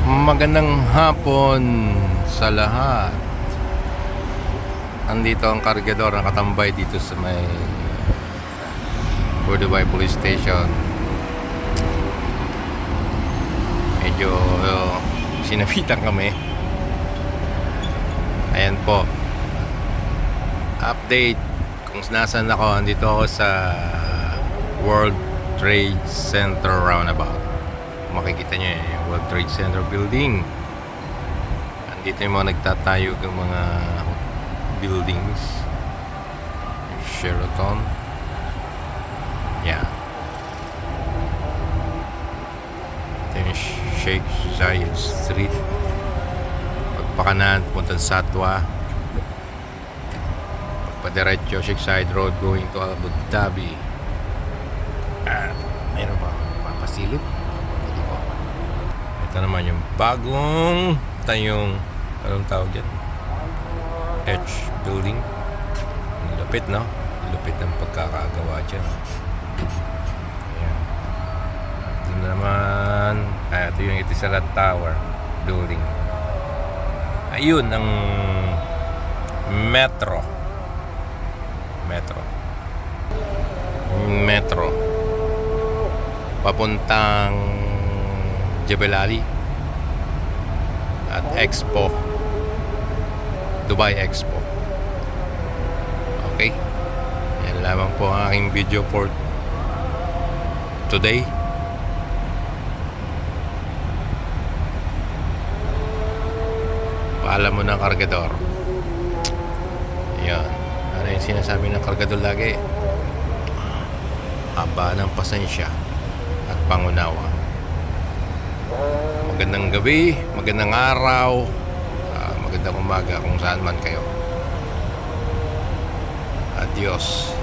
Magandang hapon sa lahat. Andito ang kargador nakatambay dito sa may Budubay Police Station. Medyo sinapitan kami. Ayan po. Update kung nasaan ako. Andito ako sa World Trade Center roundabout. Makikita nyo yung World Trade Center building. Andito yung mga nagtatayog ng mga buildings. Sheraton. Yeah. Ito yung Sheikh Zayed Street. Pagpakanan, puntang Satwa. Pagpadiretso, Sheikh Zayed Road going to Abu Dhabi. Mayroon pa papasilip. Ito naman yung bagong tayong anong tawag dyan? H building. Lupit, no? Lupit ng pagkakagawa dyan. Ayan. Ito naman ito yung Etisalat Tower building. Ayun ang Metro papuntang Jebel Ali at Expo, Dubai Expo. Okay, yan lamang po ang aking video for today. Paalam mo ng kargador. Yan, ano yung sinasabi ng kargador lagi? Haba ng pasensya at pangunawa. Magandang gabi, magandang araw, magandang umaga kung saan man kayo. Adios.